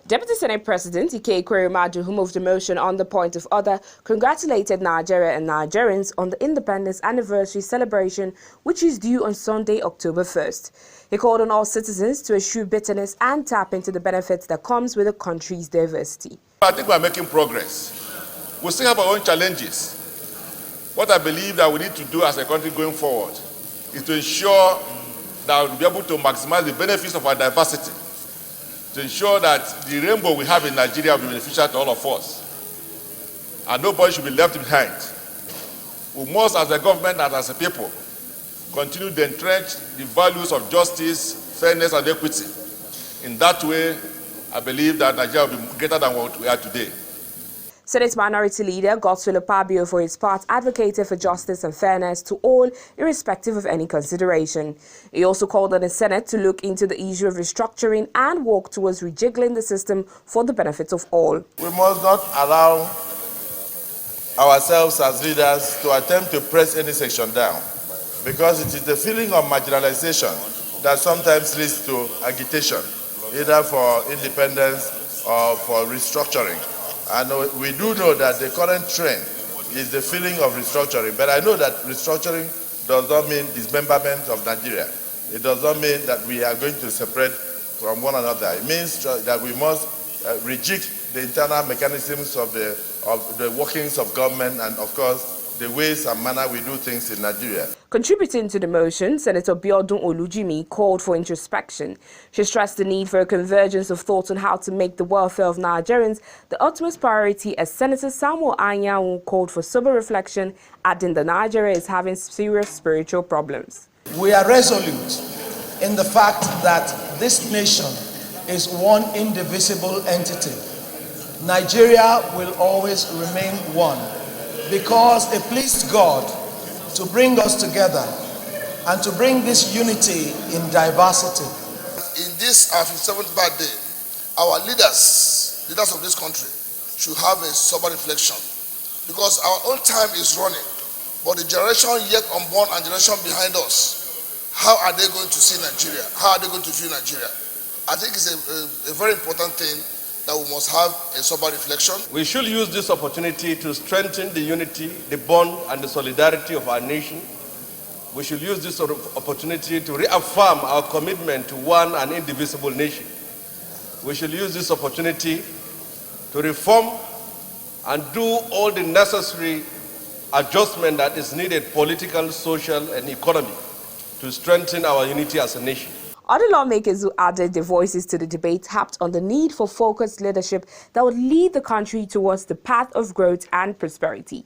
Deputy Senate President Ike Ekweremadu, who moved the motion on the point of order, congratulated Nigeria and Nigerians on the independence anniversary celebration, which is due on Sunday, October 1st. He called on all citizens to eschew bitterness and tap into the benefits that comes with the country's diversity. I think we are making progress. We still have our own challenges. What I believe that we need to do as a country going forward is to ensure that we'll be able to maximize the benefits of our diversity, to ensure that the rainbow we have in Nigeria will be beneficial to all of us, and nobody should be left behind. We must, as a government and as a people, continue to entrench the values of justice, fairness, and equity. In that way, I believe that Nigeria will be greater than what we are today. Senate Minority Leader Godswill Akpabio, for his part, advocated for justice and fairness to all, irrespective of any consideration. He also called on the Senate to look into the issue of restructuring and work towards rejiggling the system for the benefit of all. We must not allow ourselves as leaders to attempt to press any section down, because it is the feeling of marginalization that sometimes leads to agitation, either for independence or for restructuring. And we do know that the current trend is the feeling of restructuring, but I know that restructuring does not mean dismemberment of Nigeria. It does not mean that we are going to separate from one another. It means that we must rejig the internal mechanisms of the workings of government and, of course, the ways and manner we do things in Nigeria. Contributing to the motion, Senator Biodun Olujimi called for introspection. She stressed the need for a convergence of thoughts on how to make the welfare of Nigerians the utmost priority, as Senator Samuel Anyanwu called for sober reflection, adding that Nigeria is having serious spiritual problems. We are resolute in the fact that this nation is one indivisible entity. Nigeria will always remain one, because it pleased God to bring us together and to bring this unity in diversity. In this our 57th birthday, our leaders of this country should have a sober reflection, because our own time is running, but the generation yet unborn and generation behind us, how are they going to see Nigeria? How are they going to view Nigeria? I think it's a very important thing that we must have a sober reflection. We should use this opportunity to strengthen the unity, the bond, and the solidarity of our nation. We should use this opportunity to reaffirm our commitment to one and indivisible nation. We should use this opportunity to reform and do all the necessary adjustment that is needed, political, social, and economic, to strengthen our unity as a nation. Other lawmakers who added their voices to the debate harped on the need for focused leadership that would lead the country towards the path of growth and prosperity.